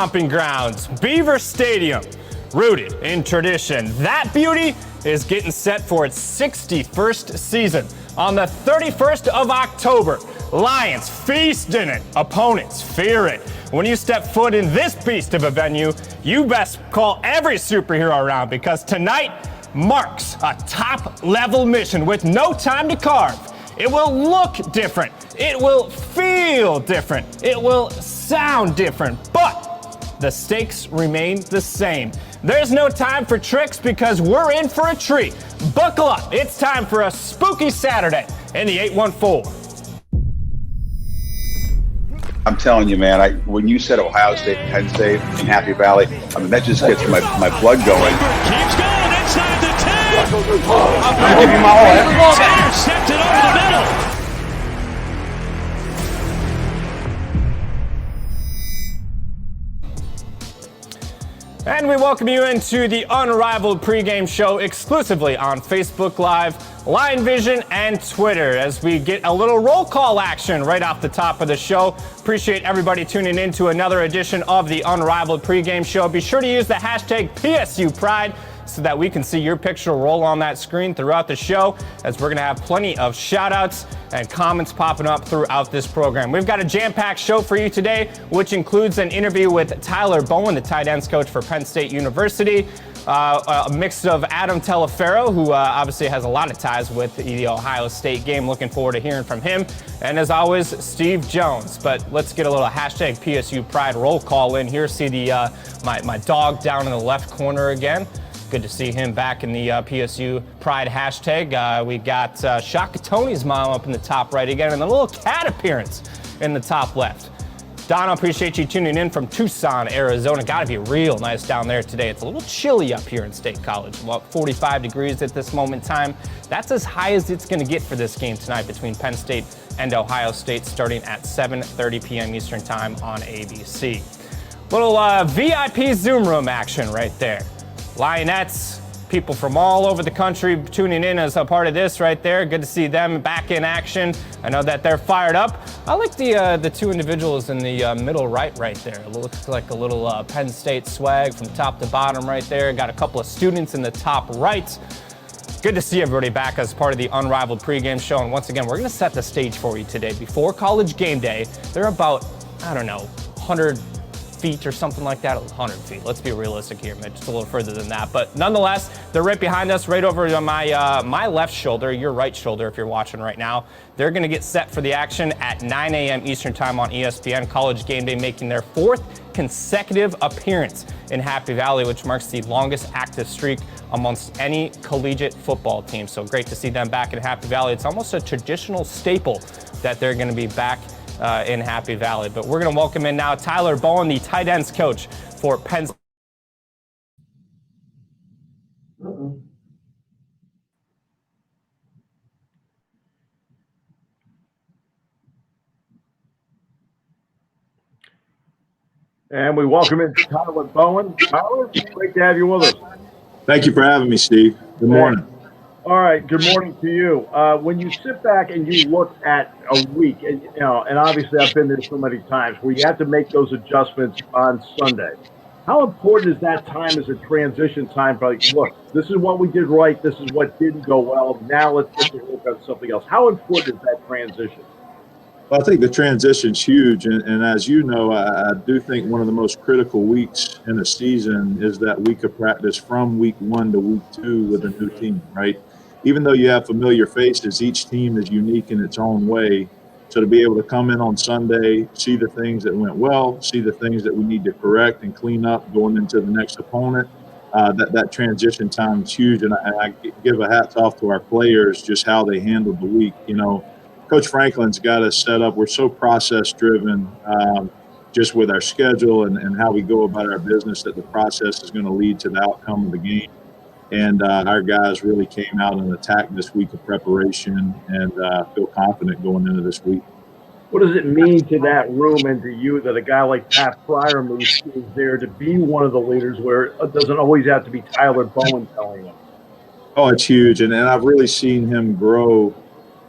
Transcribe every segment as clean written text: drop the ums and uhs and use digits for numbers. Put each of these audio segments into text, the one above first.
stomping grounds, Beaver Stadium, rooted in tradition. That beauty is getting set for its 61st season. On the 31st of October, Lions feast in it, opponents fear it. When you step foot in this beast of a venue, you best call every superhero around, because tonight marks a top-level mission with no time to carve. It will look different. It will feel different. It will sound different, but the stakes remain the same. There's no time for tricks, because we're in for a treat. Buckle up. It's time for a spooky Saturday in the 814. I'm telling you, man, when you said Ohio State, Penn State, and Happy Valley, I mean, that just gets my blood going. Keeps going inside the 10. I'll give you my all. Intercepted over the middle. And we welcome you into the Unrivaled Pregame Show exclusively on Facebook Live, Line Vision, and Twitter, as we get a little roll call action right off the top of the show. Appreciate everybody tuning in to another edition of the Unrivaled Pregame Show. Be sure to use the hashtag PSUPride so that we can see your picture roll on that screen throughout the show, as we're going to have plenty of shout-outs and comments popping up throughout this program. We've got a jam-packed show for you today, which includes an interview with Tyler Bowen, the tight ends coach for Penn State University, a mix of Adam Telefaro, who obviously has a lot of ties with the Ohio State game. Looking forward to hearing from him. And as always, Steve Jones. But let's get a little hashtag PSU Pride roll call in here. See the my dog down in the left corner again. Good to see him back in the PSU Pride hashtag. We got Shaka Tony's mom up in the top right again, and a little cat appearance in the top left. Donna, appreciate you tuning in from Tucson, Arizona. Got to be real nice down there today. It's a little chilly up here in State College. About 45 degrees at this moment in time. That's as high as it's going to get for this game tonight between Penn State and Ohio State, starting at 7:30 p.m. Eastern Time on ABC. Little VIP Zoom room action right there. Lionettes, people from all over the country tuning in as a part of this right there. Good to see them back in action. I know that they're fired up. I like the two individuals in the middle right there. It looks like a little Penn State swag from top to bottom right there. Got a couple of students in the top right. Good to see everybody back as part of the Unrivaled Pregame Show. And once again, we're going to set the stage for you today. Before College Game Day, they're about, 100 feet or something like that. 100 feet. Let's be realistic here, man. Just a little further than that. But nonetheless, they're right behind us, right over on my left shoulder, your right shoulder if you're watching right now. They're going to get set for the action at 9 a.m. Eastern Time on ESPN. College Game Day making their fourth consecutive appearance in Happy Valley, which marks the longest active streak amongst any collegiate football team. So great to see them back in Happy Valley. It's almost a traditional staple that they're going to be back in Happy Valley. But we're going to welcome in now Tyler Bowen, the tight ends coach for Penn State. And we welcome in Tyler Bowen. Tyler, great to have you with us. Thank you for having me, Steve. Good morning. All right, good morning to you. When you sit back and you look at a week, and obviously I've been there so many times, where you have to make those adjustments on Sunday. How important is that time as a transition time? For like, look, this is what we did right. This is what didn't go well. Now let's get to work on something else. How important is that transition? Well, I think the transition's huge, and as you know, I do think one of the most critical weeks in a season is that week of practice from week 1 to week 2 with a new team, right? Even though you have familiar faces, each team is unique in its own way. So to be able to come in on Sunday, see the things that went well, see the things that we need to correct and clean up going into the next opponent, that transition time is huge. And I give a hats off to our players, just how they handled the week. Coach Franklin's got us set up. We're so process-driven just with our schedule and how we go about our business, that the process is going to lead to the outcome of the game. And our guys really came out and attacked this week of preparation, and feel confident going into this week. What does it mean to that room and to you that a guy like Pat Fryermuth is there to be one of the leaders, where it doesn't always have to be Tyler Bowen telling them? Oh, it's huge. And I've really seen him grow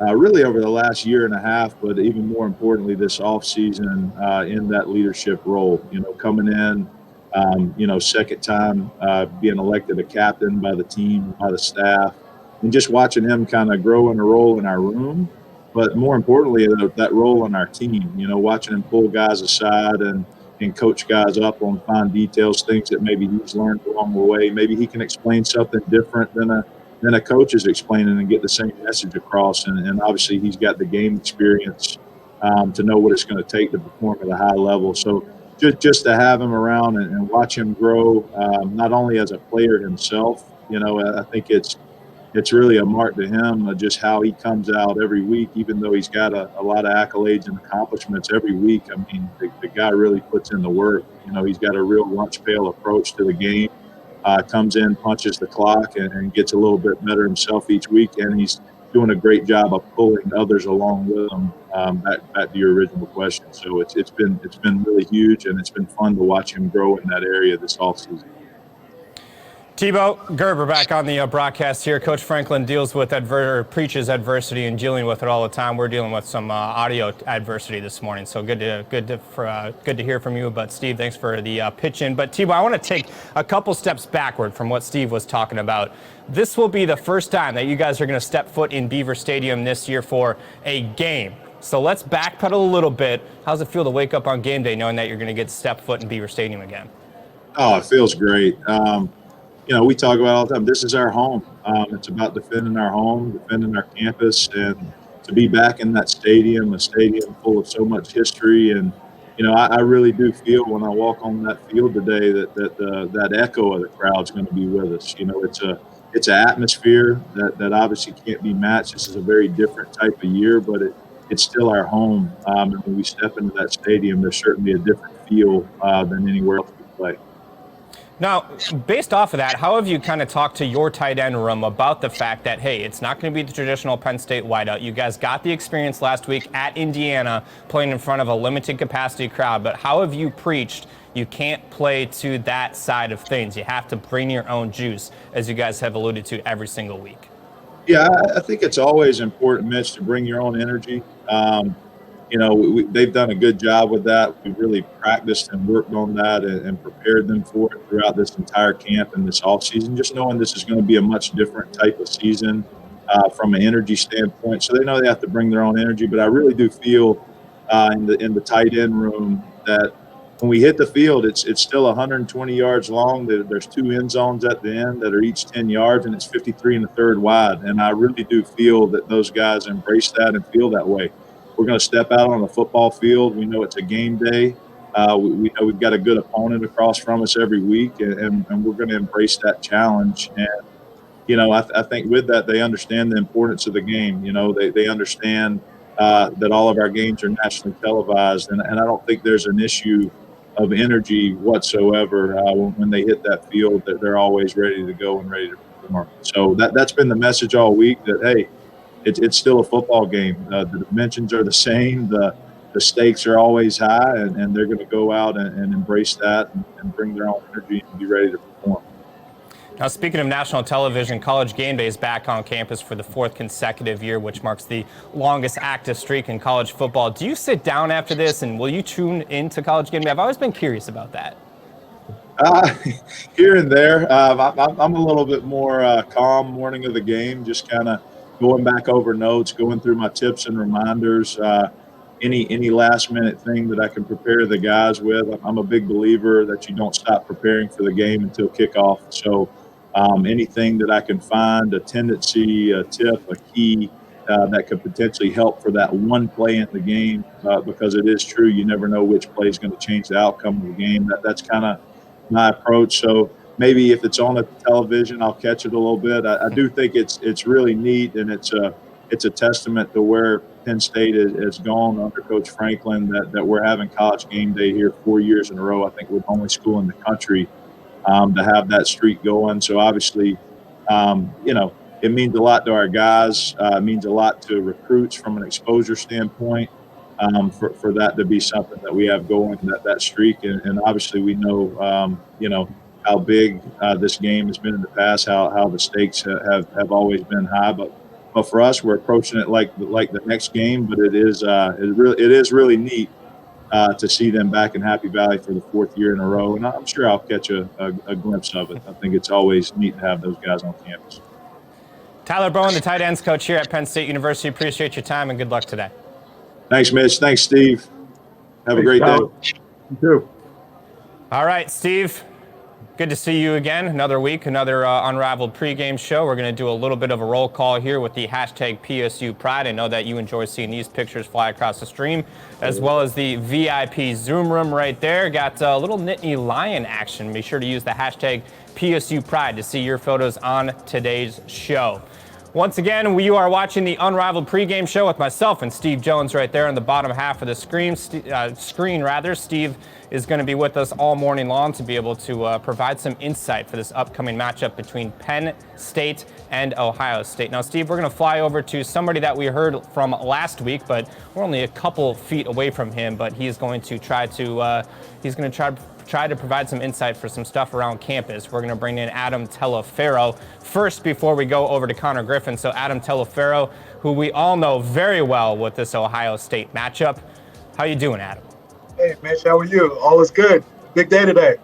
really over the last year and a half, but even more importantly, this offseason in that leadership role, coming in, second time being elected a captain by the team, by the staff, and just watching him kind of grow in a role in our room. But more importantly, that role on our team, watching him pull guys aside and coach guys up on fine details, things that maybe he's learned along the way. Maybe he can explain something different than a coach is explaining and get the same message across. And obviously he's got the game experience to know what it's going to take to perform at a high level. So just to have him around and watch him grow, not only as a player himself, I think it's really a mark to him of just how he comes out every week, even though he's got a lot of accolades and accomplishments every week. I mean, the guy really puts in the work. He's got a real lunch pail approach to the game, comes in, punches the clock, and gets a little bit better himself each week. And he's doing a great job of pulling others along with him. Back to your original question. So it's been really huge, and it's been fun to watch him grow in that area this offseason. Tebow, Gerber back on the broadcast here. Coach Franklin preaches adversity and dealing with it all the time. We're dealing with some audio adversity this morning, so good to hear from you. But Steve, thanks for the pitch in. But Tebow, I want to take a couple steps backward from what Steve was talking about. This will be the first time that you guys are going to step foot in Beaver Stadium this year for a game. So let's backpedal a little bit. How's it feel to wake up on game day knowing that you're going to get to step foot in Beaver Stadium again? Oh, it feels great. We talk about all the time, this is our home. It's about defending our home, defending our campus, and to be back in that stadium, a stadium full of so much history. And, I really do feel when I walk on that field today that echo of the crowd's going to be with us. It's an atmosphere that obviously can't be matched. This is a very different type of year, but it's still our home. And when we step into that stadium, there's certainly a different feel than anywhere else we play. Now, based off of that, how have you kind of talked to your tight end room about the fact that, hey, it's not going to be the traditional Penn State wideout. You guys got the experience last week at Indiana playing in front of a limited capacity crowd, but how have you preached you can't play to that side of things? You have to bring your own juice, as you guys have alluded to every single week. Yeah, I think it's always important, Mitch, to bring your own energy. They've done a good job with that. We've really practiced and worked on that and prepared them for it throughout this entire camp and this offseason, just knowing this is going to be a much different type of season from an energy standpoint. So they know they have to bring their own energy. But I really do feel in the tight end room that when we hit the field, it's still 120 yards long. There's two end zones at the end that are each 10 yards, and it's 53 1/3 wide. And I really do feel that those guys embrace that and feel that way. We're going to step out on the football field. We know it's a game day. We know we've got a good opponent across from us every week, and we're going to embrace that challenge. And, I think with that, they understand the importance of the game. They understand that all of our games are nationally televised, and I don't think there's an issue of energy whatsoever when they hit that field, that they're always ready to go and ready to perform. So that's been the message all week, that, hey, it's still a football game. The dimensions are the same. The stakes are always high, and they're going to go out and embrace that and bring their own energy and be ready to perform. Now, speaking of national television, College Game Day is back on campus for the 4th consecutive year, which marks the longest active streak in college football. Do you sit down after this, and will you tune into College Game Day? I've always been curious about that. Here and there. I'm a little bit more calm morning of the game, just kind of going back over notes, going through my tips and reminders, any last minute thing that I can prepare the guys with. I'm a big believer that you don't stop preparing for the game until kickoff. So anything that I can find, a tendency, a tip, a key that could potentially help for that one play in the game, because it is true, you never know which play is going to change the outcome of the game. That's kind of my approach. So maybe if it's on the television, I'll catch it a little bit. I do think it's really neat, and it's a testament to where Penn State has gone under Coach Franklin, that we're having College Game Day here 4 years in a row. I think we're the only school in the country to have that streak going. So obviously, it means a lot to our guys. It means a lot to recruits from an exposure standpoint, for that to be something that we have going, that streak. And obviously we know, how big this game has been in the past, how the stakes have always been high. But But for us, we're approaching it like the next game. But it is really neat to see them back in Happy Valley for the 4th year in a row. And I'm sure I'll catch a glimpse of it. I think it's always neat to have those guys on campus. Tyler Bowen, the tight ends coach here at Penn State University. Appreciate your time and good luck today. Thanks, Mitch. Thanks, Steve. Have a great day. You too. All right, Steve. Good to see you again. Another week, another Unrivaled Pregame Show. We're going to do a little bit of a roll call here with the hashtag PSU Pride. I know that you enjoy seeing these pictures fly across the stream, as well as the VIP Zoom room right there. Got a little Nittany Lion action. Be sure to use the hashtag PSU Pride to see your photos on today's show. Once again, you are watching the Unrivaled Pregame Show with myself and Steve Jones right there in the bottom half of the screen. Steve is going to be with us all morning long to be able to provide some insight for this upcoming matchup between Penn State and Ohio State. Now, Steve, we're going to fly over to somebody that we heard from last week, but we're only a couple feet away from him. But he's going to try to provide some insight for some stuff around campus. We're going to bring in Adam Telefaro first before we go over to Connor Griffin. So Adam Telefaro, who we all know very well with this Ohio State matchup. How you doing, Adam? Hey, Mitch, how are you? All is good. Big day today.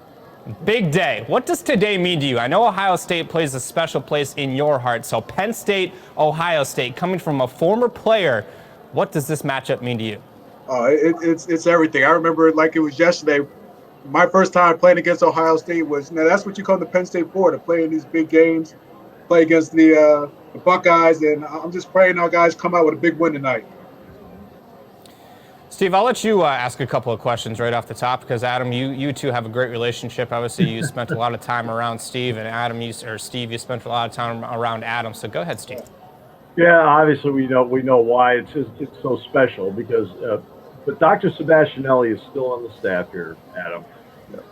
Big day. What does today mean to you? I know Ohio State plays a special place in your heart. So Penn State, Ohio State, coming from a former player, what does this matchup mean to you? It's everything. I remember it like it was yesterday. My first time playing against Ohio State was, now that's what you come to Penn State for, to play in these big games, play against the Buckeyes, and I'm just praying our guys come out with a big win tonight. Steve, I'll let you ask a couple of questions right off the top because, Adam, you two have a great relationship. Obviously, you spent a lot of time around Steve, and Steve, you spent a lot of time around Adam. So go ahead, Steve. Yeah, obviously we know why it's so special because but Dr. Sebastianelli is still on the staff here, Adam.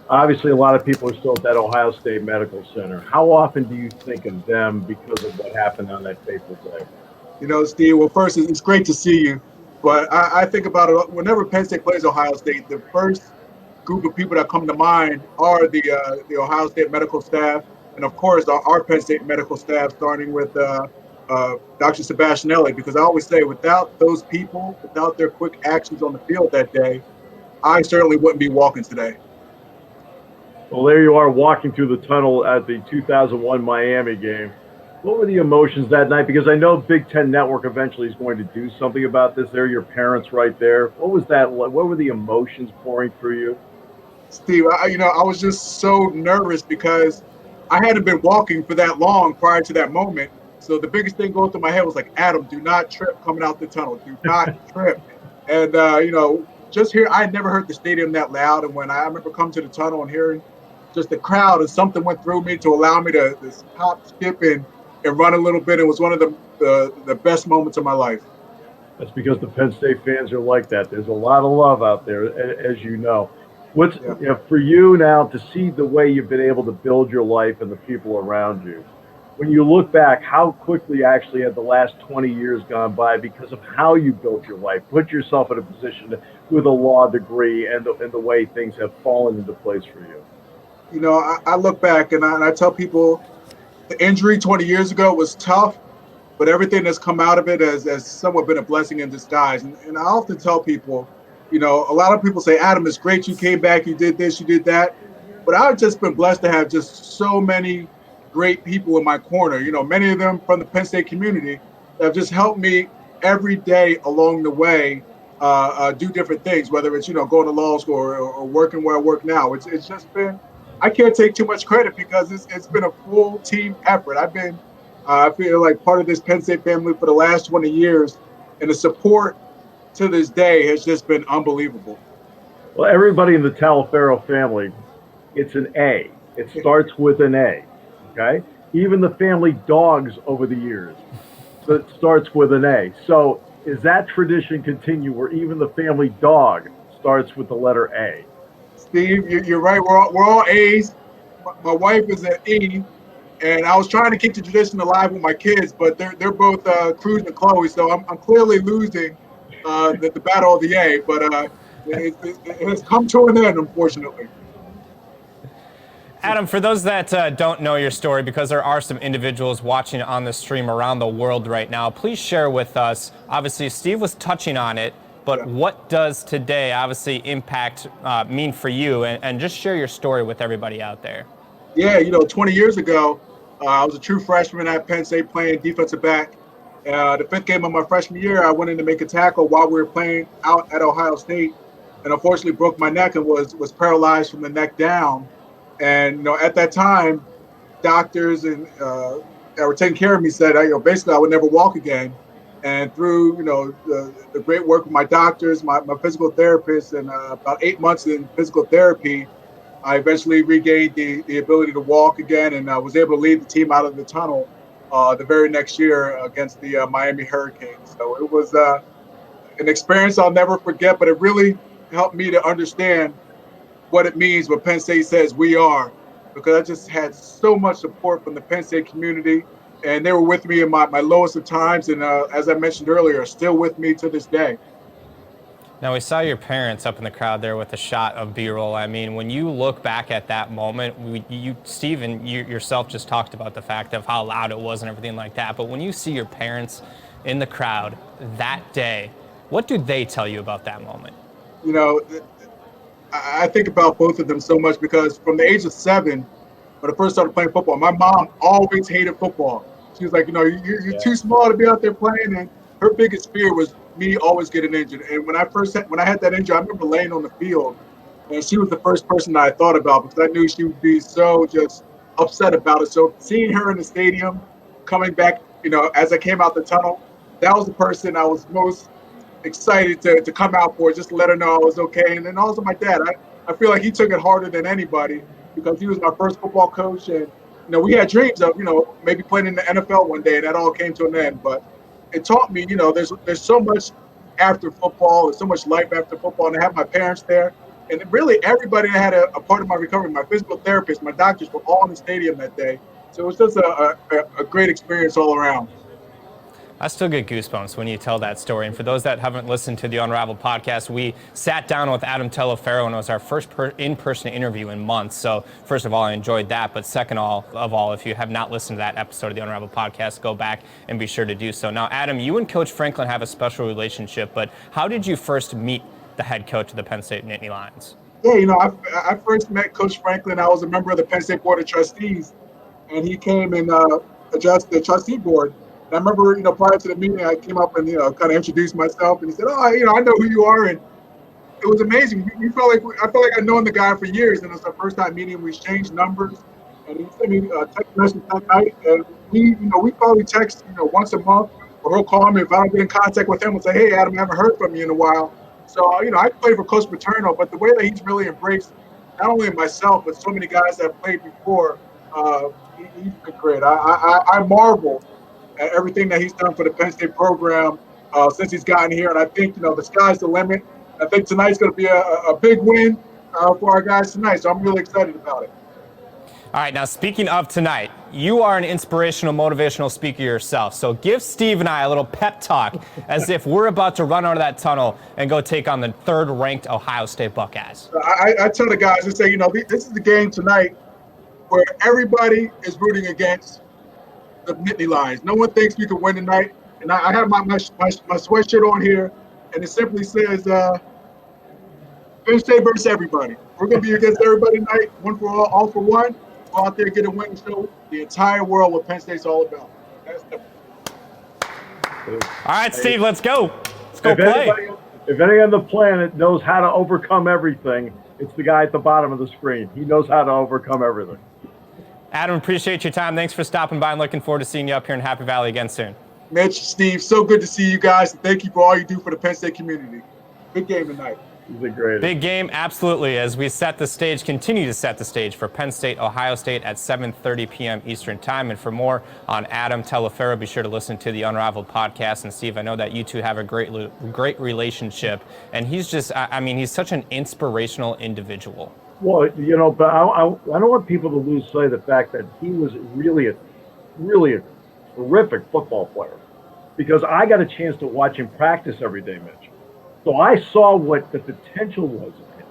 Obviously, a lot of people are still at that Ohio State Medical Center. How often do you think of them because of what happened on that fateful day? You know, Steve, well, first, it's great to see you. But I think about it, whenever Penn State plays Ohio State, the first group of people that come to mind are the Ohio State medical staff, and of course our Penn State medical staff, starting with Dr. Sebastianelli, because I always say without those people, without their quick actions on the field that day, I certainly wouldn't be walking today. Well, there you are walking through the tunnel at the 2001 Miami game. What were the emotions that night? Because I know Big Ten Network eventually is going to do something about this. They're your parents right there. What was that? What were the emotions pouring through you? Steve, I was just so nervous because I hadn't been walking for that long prior to that moment. So the biggest thing going through my head was like, Adam, do not trip coming out the tunnel. Do not trip. And, just here, I had never heard the stadium that loud. And when I remember coming to the tunnel and hearing just the crowd, and something went through me to allow me to hop, skip, and run a little bit. It was one of the best moments of my life. That's because the Penn State fans are like that. There's a lot of love out there, as you know. For you now to see the way you've been able to build your life and the people around you, when you look back, how quickly actually had the last 20 years gone by because of how you built your life, put yourself in a position with a law degree and the way things have fallen into place for you? You know, I look back and I tell people the injury 20 years ago was tough, but everything that's come out of it has somewhat been a blessing in disguise. And I often tell people, a lot of people say, Adam, it's great you came back, you did this, you did that. But I've just been blessed to have just so many great people in my corner, many of them from the Penn State community that have just helped me every day along the way do different things, whether it's, going to law school or working where I work now. It's just been, I can't take too much credit because it's been a full team effort. I feel like part of this Penn State family for the last 20 years, and the support to this day has just been unbelievable. Well, everybody in the Telefaro family, it's an A. It starts with an A, okay? Even the family dogs over the years, it starts with an A. So is that tradition continue where even the family dog starts with the letter A? Steve, you're right. We're all A's. My wife is an E, and I was trying to keep the tradition alive with my kids, but they're both Cruz and Chloe, so I'm clearly losing the battle of the A. But it has come to an end, unfortunately. Adam, for those that don't know your story, because there are some individuals watching on the stream around the world right now, please share with us. Obviously, Steve was touching on it, but what does today obviously impact mean for you? And just share your story with everybody out there. Yeah, 20 years ago, I was a true freshman at Penn State playing defensive back. The fifth game of my freshman year, I went in to make a tackle while we were playing out at Ohio State, and unfortunately broke my neck and was paralyzed from the neck down. And at that time, doctors and that were taking care of me said, basically I would never walk again. And through the great work of my doctors, my physical therapist, and about 8 months in physical therapy, I eventually regained the ability to walk again, and I was able to lead the team out of the tunnel the very next year against the Miami Hurricanes. So it was an experience I'll never forget, but it really helped me to understand what it means when Penn State says we are, because I just had so much support from the Penn State community, and they were with me in my lowest of times, and as I mentioned earlier, are still with me to this day. Now, we saw your parents up in the crowd there with a shot of B-roll. I mean, when you look back at that moment, Steve and you yourself just talked about the fact of how loud it was and everything like that, but when you see your parents in the crowd that day, what do they tell you about that moment? I think about both of them so much because from the age of 7, when I first started playing football, my mom always hated football. She was like, you're too small to be out there playing, and her biggest fear was me always getting injured. And when I had that injury, I remember laying on the field, and she was the first person that I thought about because I knew she would be so just upset about it. So seeing her in the stadium, coming back, as I came out the tunnel, that was the person I was most excited to come out for, just to let her know I was okay. And then also my dad, I feel like he took it harder than anybody because he was my first football coach, and we had dreams of maybe playing in the NFL one day, and that all came to an end. But it taught me, there's so much after football, there's so much life after football, and I have my parents there, and really everybody that had a part of my recovery, my physical therapist, my doctors were all in the stadium that day. So it was just a great experience all around. I still get goosebumps when you tell that story. And for those that haven't listened to the Unrivaled podcast, we sat down with Adam Telefaro, and it was our first in-person interview in months. So first of all, I enjoyed that. But second of all, if you have not listened to that episode of the Unrivaled podcast, go back and be sure to do so. Now, Adam, you and Coach Franklin have a special relationship, but how did you first meet the head coach of the Penn State Nittany Lions? Yeah, I first met Coach Franklin. I was a member of the Penn State Board of Trustees, and he came and addressed the trustee board. And I remember, prior to the meeting, I came up and, kind of introduced myself, and he said, I know who you are. And it was amazing. I felt like I'd known the guy for years, and it was our first time meeting. We exchanged numbers, and he sent me a text message that night. And we probably text, once a month, or he'll call me if I don't get in contact with him and say, hey, Adam, I haven't heard from you in a while. So, I played for Coach Paterno, but the way that he's really embraced not only myself, but so many guys that have played before, he's been great. I marvel at everything that he's done for the Penn State program since he's gotten here. And I think, the sky's the limit. I think tonight's going to be a big win for our guys tonight. So I'm really excited about it. All right, now speaking of tonight, you are an inspirational, motivational speaker yourself. So give Steve and I a little pep talk as if we're about to run out of that tunnel and go take on the third-ranked Ohio State Buckeyes. I tell the guys, I say, this is the game tonight where everybody is rooting against the Nittany Lions. No one thinks we can win tonight. And I have my sweatshirt on here, and it simply says, Penn State versus everybody. We're going to be against everybody tonight, one for all for one. Go out there and get a win and show the entire world what Penn State's all about. All right, Steve, let's go. Let's go play. If any on the planet knows how to overcome everything, it's the guy at the bottom of the screen. He knows how to overcome everything. Adam, appreciate your time. Thanks for stopping by, and looking forward to seeing you up here in Happy Valley again soon. Mitch, Steve, so good to see you guys. Thank you for all you do for the Penn State community. Big game tonight. He's a great. Big game, absolutely, as we continue to set the stage for Penn State-Ohio State at 7:30 p.m. Eastern Time. And for more on Adam Telefaro, be sure to listen to the Unrivaled podcast. And Steve, I know that you two have a great relationship, and he's just, he's such an inspirational individual. Well, but I don't want people to lose sight of the fact that he was really a terrific football player, because I got a chance to watch him practice every day, Mitch. So I saw what the potential was in him.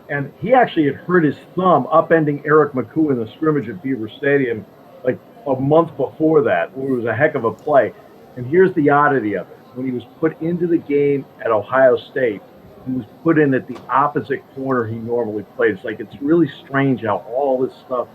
And he actually had hurt his thumb upending Eric McCoo in the scrimmage at Beaver Stadium like a month before that, where it was a heck of a play. And here's the oddity of it. When he was put into the game at Ohio State, he was put in at the opposite corner he normally plays. Like, it's really strange how all this stuff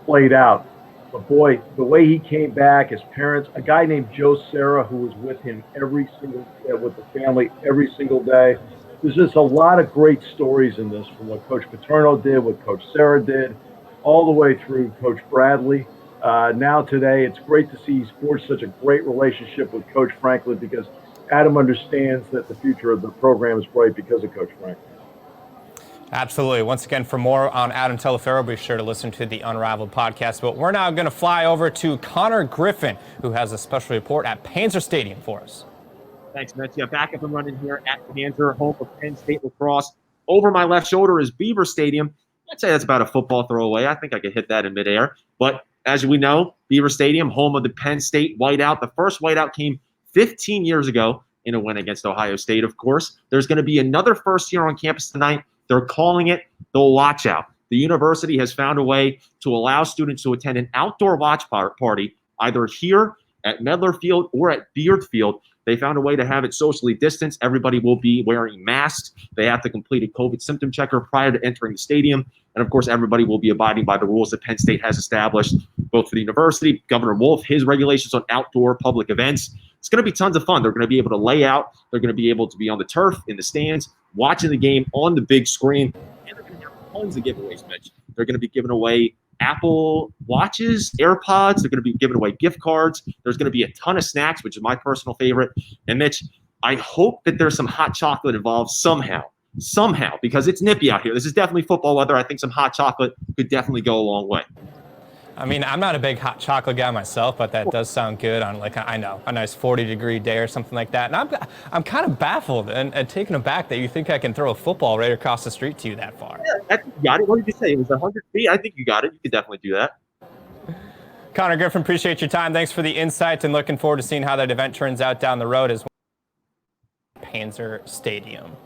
played out. But boy, the way he came back, his parents, a guy named Joe Serra, who was with him with the family every single day. There's just a lot of great stories in this, from what Coach Paterno did, what Coach Serra did, all the way through Coach Bradley. Now today, it's great to see he's forged such a great relationship with Coach Franklin, because Adam understands that the future of the program is bright because of Coach Franklin. Absolutely. Once again, for more on Adam Telefaro, be sure to listen to the Unrivaled podcast. But we're now going to fly over to Connor Griffin, who has a special report at Panzer Stadium for us. Thanks, Mitch. Yeah, back up and running here at Panzer, home of Penn State lacrosse. Over my left shoulder is Beaver Stadium. I'd say that's about a football throw away. I think I could hit that in midair. But as we know, Beaver Stadium, home of the Penn State whiteout. The first whiteout came 15 years ago in a win against Ohio State, of course. There's going to be another first year on campus tonight. They're calling it the Watch Out. The university has found a way to allow students to attend an outdoor watch party, either here at Medler Field or at Beard Field. They found a way to have it socially distanced. Everybody will be wearing masks. They have to complete a COVID symptom checker prior to entering the stadium. And, of course, everybody will be abiding by the rules that Penn State has established, both for the university, Governor Wolf, his regulations on outdoor public events. It's going to be tons of fun. They're going to be able to lay out. They're going to be able to be on the turf, in the stands, watching the game on the big screen. And they're going to have tons of giveaways, Mitch. They're going to be giving away Apple Watches, AirPods. They're going to be giving away gift cards. There's going to be a ton of snacks, which is my personal favorite. And, Mitch, I hope that there's some hot chocolate involved somehow, because it's nippy out here. This is definitely football weather. I think some hot chocolate could definitely go a long way. I mean, I'm not a big hot chocolate guy myself, but that does sound good on, like, I know, a nice 40-degree day or something like that. And I'm kind of baffled and taken aback that you think I can throw a football right across the street to you that far. Yeah, you got it. What did you say? It was 100 feet? I think you got it. You could definitely do that. Connor Griffin, appreciate your time. Thanks for the insight, and looking forward to seeing how that event turns out down the road as well. Panzer Stadium.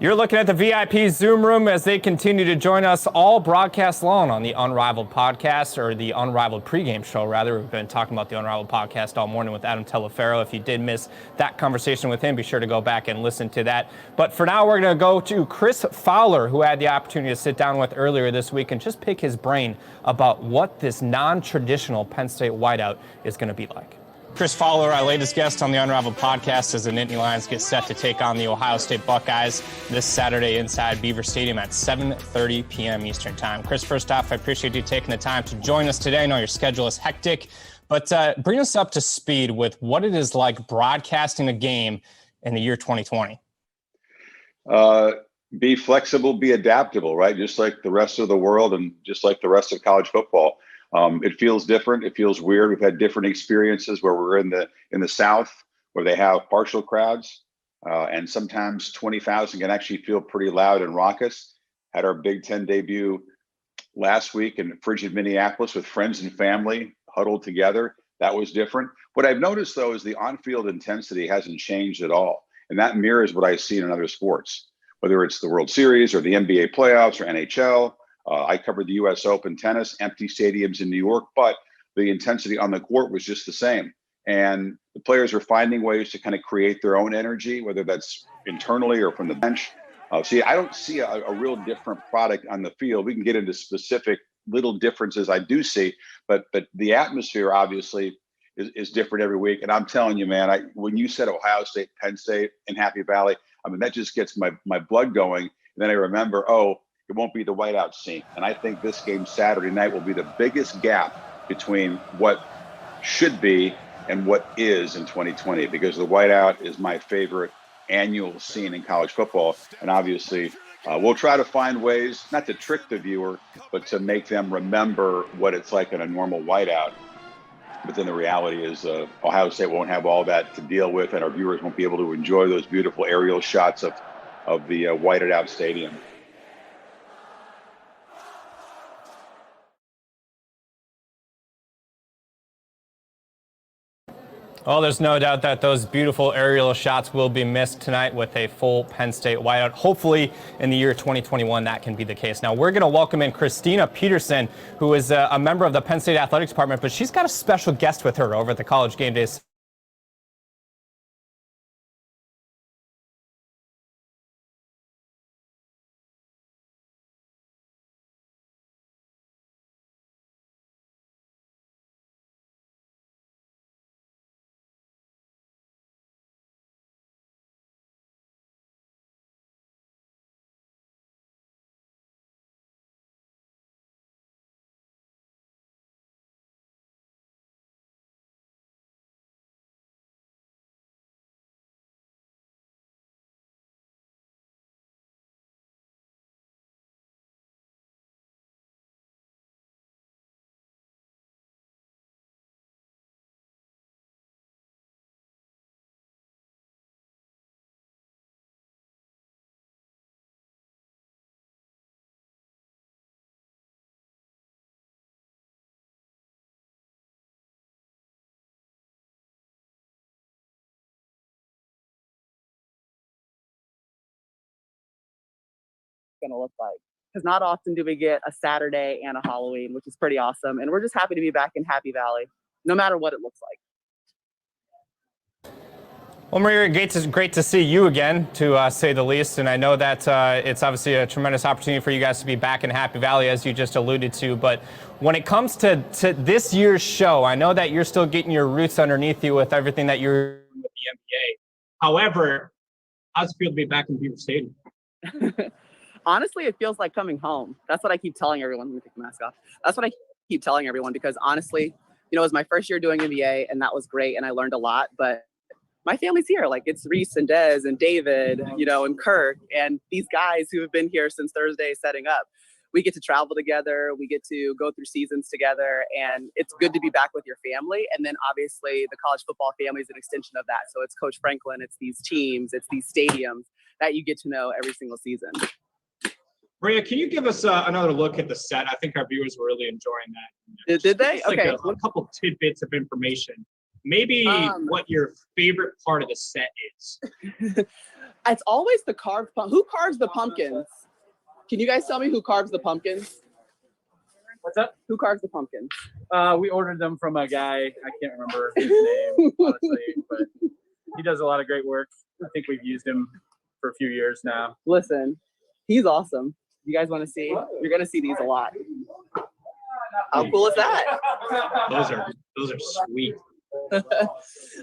You're looking at the VIP Zoom room as they continue to join us all broadcast long on the Unrivaled podcast, or the Unrivaled Pregame Show, rather. We've been talking about the Unrivaled podcast all morning with Adam Telefaro. If you did miss that conversation with him, be sure to go back and listen to that. But for now, we're going to go to Chris Fowler, who I had the opportunity to sit down with earlier this week and just pick his brain about what this non-traditional Penn State whiteout is going to be like. Chris Fowler, our latest guest on the Unrivaled podcast, as the Nittany Lions get set to take on the Ohio State Buckeyes this Saturday inside Beaver Stadium at 7:30 p.m. Eastern Time. Chris, first off, I appreciate you taking the time to join us today. I know your schedule is hectic, but bring us up to speed with what it is like broadcasting a game in the year 2020. Be flexible, be adaptable, right? Just like the rest of the world and just like the rest of college football. It feels different. It feels weird. We've had different experiences where we're in the South, where they have partial crowds, and sometimes 20,000 can actually feel pretty loud and raucous. Had our Big Ten debut last week in frigid Minneapolis with friends and family huddled together. That was different. What I've noticed, though, is the on-field intensity hasn't changed at all, and that mirrors what I see in other sports, whether it's the World Series or the NBA playoffs or NHL. I covered the U.S. Open tennis, empty stadiums in New York, but the intensity on the court was just the same. And the players are finding ways to kind of create their own energy, whether that's internally or from the bench. See, I don't see a real different product on the field. We can get into specific little differences I do see, but the atmosphere obviously is different every week. And I'm telling you, man, when you said Ohio State, Penn State, and Happy Valley, I mean, that just gets my blood going. And then I remember, it won't be the whiteout scene. And I think this game Saturday night will be the biggest gap between what should be and what is in 2020, because the whiteout is my favorite annual scene in college football. And obviously, we'll try to find ways, not to trick the viewer, but to make them remember what it's like in a normal whiteout. But then the reality is Ohio State won't have all that to deal with, and our viewers won't be able to enjoy those beautiful aerial shots of the whited out stadium. Well, there's no doubt that those beautiful aerial shots will be missed tonight with a full Penn State whiteout. Hopefully in the year 2021 that can be the case. Now we're going to welcome in Christina Peterson, who is a member of the Penn State Athletics Department, but she's got a special guest with her over at the College Game Days. Going to look like, because not often do we get a Saturday and a Halloween, which is pretty awesome, and we're just happy to be back in Happy Valley no matter what it looks like. Well, Maria, great to see you again, to say the least, and I know that it's obviously a tremendous opportunity for you guys to be back in Happy Valley, as you just alluded to, but when it comes to this year's show, I know that you're still getting your roots underneath you with everything that you're doing with the NBA. However, how's it feel to be back in Beaver Stadium? Honestly, it feels like coming home. That's what I keep telling everyone. Let me take the mask off. That's what I keep telling everyone, because honestly, it was my first year doing NBA, and that was great, and I learned a lot, but my family's here. Like, it's Reese and Dez and David, and Kirk, and these guys who have been here since Thursday setting up. We get to travel together. We get to go through seasons together, and it's good to be back with your family. And then obviously the college football family is an extension of that. So it's Coach Franklin, it's these teams, it's these stadiums that you get to know every single season. Maria, can you give us another look at the set? I think our viewers were really enjoying that. Did they? Okay. Okay. A couple tidbits of information. Maybe what your favorite part of the set is. It's always the carved Who carves the pumpkins? Can you guys tell me who carves the pumpkins? What's up? Who carves the pumpkins? We ordered them from a guy. I can't remember his name, honestly, but he does a lot of great work. I think we've used him for a few years now. Listen, he's awesome. You guys want to see? You're going to see these a lot. How cool is that? Those are sweet.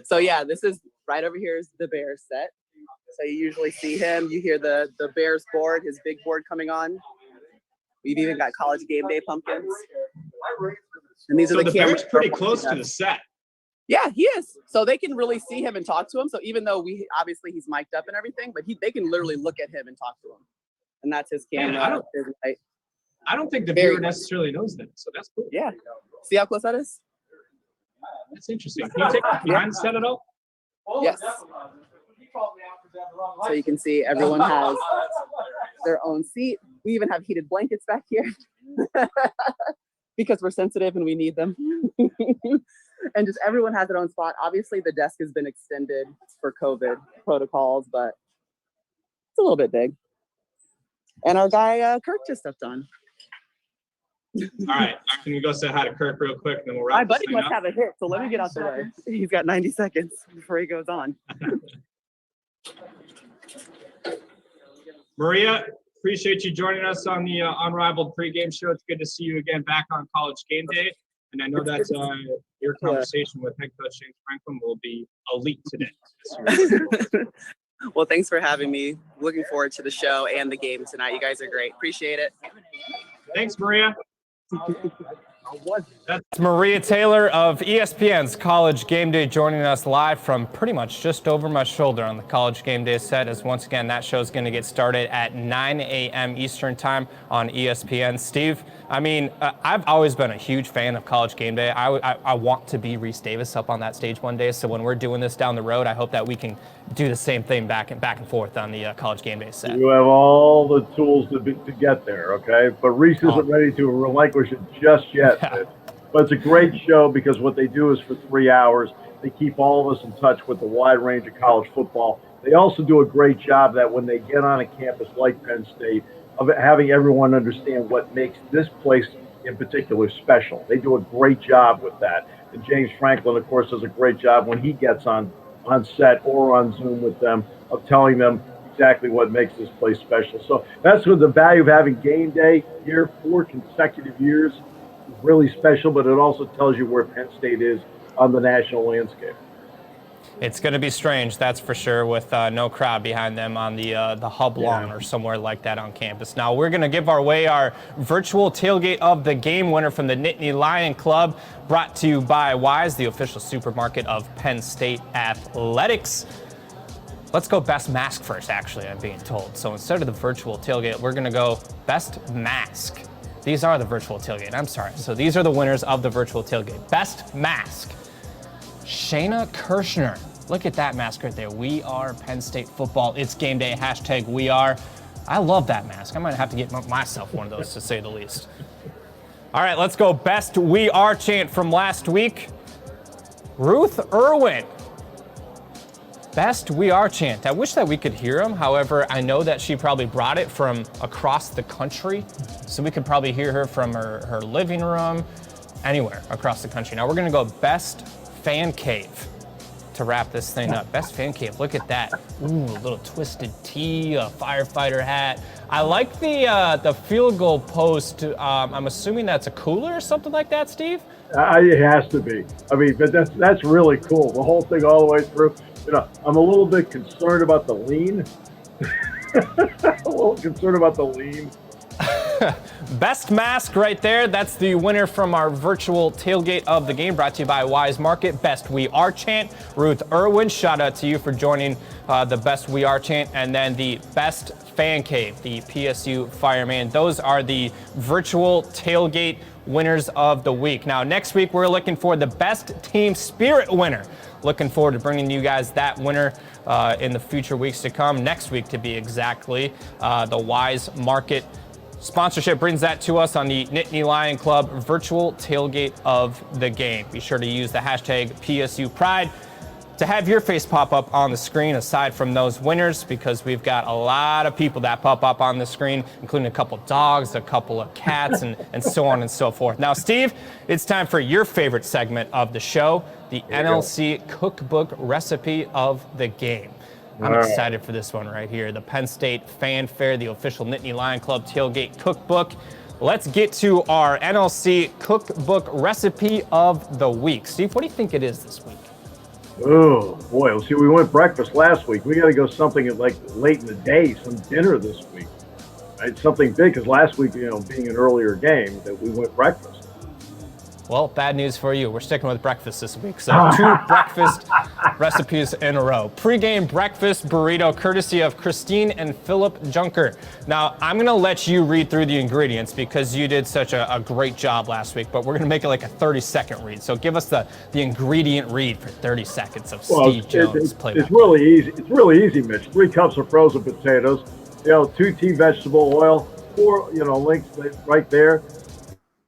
So yeah, this is right over here is the Bears set. So you usually see him. You hear the Bears board, his big board coming on. We've even got College Game Day pumpkins. And these are the Bears pretty close to the set. Yeah, he is. So they can really see him and talk to him. So even though he's mic'd up and everything, but they can literally look at him and talk to him. And that's his camera. I don't think the viewer necessarily knows that, so that's cool. Yeah. See how close that is? That's interesting. Can you take it behind the set at all? Yes. So you can see everyone has their own seat. We even have heated blankets back here because we're sensitive and we need them. And just everyone has their own spot. Obviously, the desk has been extended for COVID protocols, but it's a little bit big. And our guy, Kirk, just stepped on. All right. Can we go say hi to Kirk real quick, and then we'll wrap My buddy this thing must up? have a hit, so let me get out the way. He's got 90 seconds before he goes on. Maria, appreciate you joining us on the Unrivaled Pregame Show. It's good to see you again back on College Game Day. And I know that your conversation with head coach James Franklin will be elite today. Well, thanks for having me. Looking forward to the show and the game tonight. You guys are great. Appreciate it. Thanks, Maria. That's Maria Taylor of ESPN's College Game Day joining us live from pretty much just over my shoulder on the College Game Day set, as once again that show is going to get started at 9 a.m. Eastern time on ESPN. Steve, I mean, I've always been a huge fan of College Game Day. I want to be Reese Davis up on that stage one day, so when we're doing this down the road, I hope that we can do the same thing back and forth on the College Game Day set. You have all the tools to get there, okay? But Reese isn't ready to relinquish it just yet. But it's a great show because what they do is for 3 hours, They keep all of us in touch with the wide range of college football. They also do a great job that when they get on a campus like Penn State, of having everyone understand what makes this place in particular special. They do a great job with that. And James Franklin, of course, does a great job when he gets on set or on Zoom with them of telling them exactly what makes this place special. So that's what the value of having game day here 4 consecutive years is really special, but it also tells you where Penn State is on the national landscape. It's going to be strange, that's for sure, with no crowd behind them on the hub lawn or somewhere like that on campus. Now, we're going to give away our virtual tailgate of the game winner from the Nittany Lion Club, brought to you by Wise, the official supermarket of Penn State Athletics. Let's go best mask first, actually, I'm being told. So instead of the virtual tailgate, we're going to go best mask. These are the virtual tailgate, I'm sorry. So these are the winners of the virtual tailgate. Best mask, Shayna Kirshner. Look at that mask right there. We are Penn State football. It's game day. # we are. I love that mask. I might have to get myself one of those, to say the least. All right, let's go best we are chant from last week. Ruth Irwin. Best we are chant. I wish that we could hear him. However, I know that she probably brought it from across the country. So we could probably hear her from her living room, anywhere across the country. Now we're going to go best fan cave to wrap this thing up. Best fan cave. Look at that. Ooh, a little twisted tee, a firefighter hat. I like the field goal post. I'm assuming that's a cooler or something like that, Steve? It has to be. I mean, but that's really cool. The whole thing all the way through. You know, I'm a little bit concerned about the lean. A little concerned about the lean. Best mask right there. That's the winner from our virtual tailgate of the game, brought to you by Wise Market. Best we are chant, Ruth Irwin. Shout out to you for joining the best we are chant. And then the best fan cave, the PSU fireman. Those are the virtual tailgate winners of the week. Now, next week, we're looking for the best team spirit winner. Looking forward to bringing you guys that winner in the future weeks to come. Next week, to be exactly, the Wise Market sponsorship brings that to us on the Nittany Lion Club virtual tailgate of the game. Be sure to use the hashtag PSU Pride to have your face pop up on the screen aside from those winners, because we've got a lot of people that pop up on the screen, including a couple dogs, a couple of cats, and so on and so forth. Now, Steve, it's time for your favorite segment of the show, the NLC Cookbook recipe of the game. I'm excited for this one right here. The Penn State Fanfare, the official Nittany Lion Club tailgate cookbook. Let's get to our NLC Cookbook recipe of the week. Steve, what do you think it is this week? Oh, boy. See, we went breakfast last week. We got to go something like late in the day, some dinner this week. Right? Something big, because last week, you know, being an earlier game, that we went breakfast. Well, bad news for you. We're sticking with breakfast this week. So 2 breakfast recipes in a row. Pre-game breakfast burrito, courtesy of Christine and Philip Junker. Now, I'm going to let you read through the ingredients because you did such a great job last week, but we're going to make it like a 30-second read. So give us the ingredient read for 30 seconds of Steve Jones. It's really easy. It's really easy, Mitch. 3 cups of frozen potatoes, 2 tea vegetable oil, 4, links right there.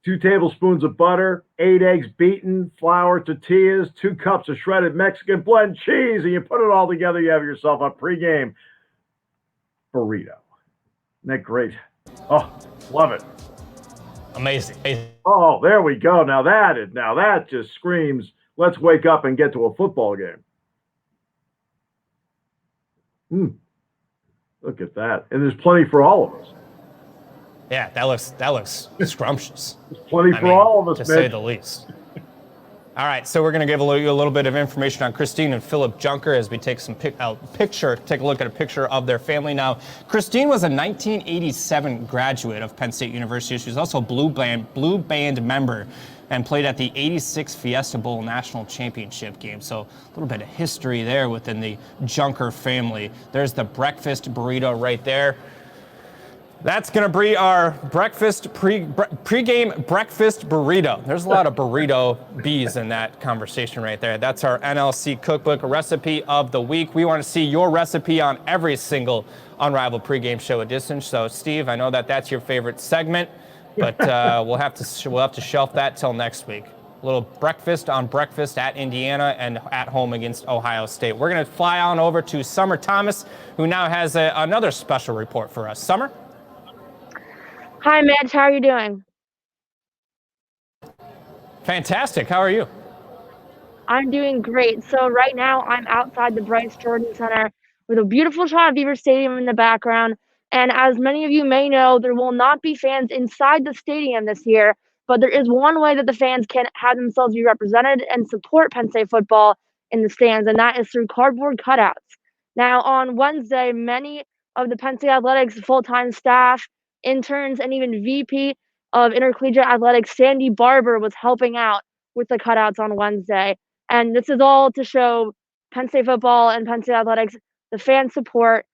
2 tablespoons of butter, 8 eggs beaten, flour, tortillas, 2 cups of shredded Mexican blend cheese, and you put it all together, you have yourself a pregame burrito. Isn't that great? Oh, love it. Amazing. Oh, there we go. Now that just screams, let's wake up and get to a football game. Look at that. And there's plenty for all of us. Yeah, that looks scrumptious. There's plenty for all of us, to say the least. All right, so we're going to give you a little bit of information on Christine and Philip Junker as we take take a look at a picture of their family. Now, Christine was a 1987 graduate of Penn State University. She was also a blue band member and played at the 86 Fiesta Bowl National Championship game. So a little bit of history there within the Junker family. There's the breakfast burrito right there. That's going to be our pre-game breakfast burrito. There's a lot of burrito bees in that conversation right there. That's our NLC Cookbook recipe of the week. We want to see your recipe on every single Unrivaled Pregame Show edition. So, Steve, I know that's your favorite segment, but we'll have to shelf that till next week. little breakfast on breakfast at Indiana and at home against Ohio State. We're going to fly on over to Summer Thomas, who now has another special report for us. Summer? Hi, Mitch. How are you doing? Fantastic. How are you? I'm doing great. So right now I'm outside the Bryce Jordan Center with a beautiful shot of Beaver Stadium in the background. And as many of you may know, there will not be fans inside the stadium this year, but there is one way that the fans can have themselves be represented and support Penn State football in the stands, and that is through cardboard cutouts. Now, on Wednesday, many of the Penn State Athletics full-time staff, interns, and even VP of Intercollegiate Athletics, Sandy Barber, was helping out with the cutouts on Wednesday. And this is all to show Penn State football and Penn State Athletics, the fan support.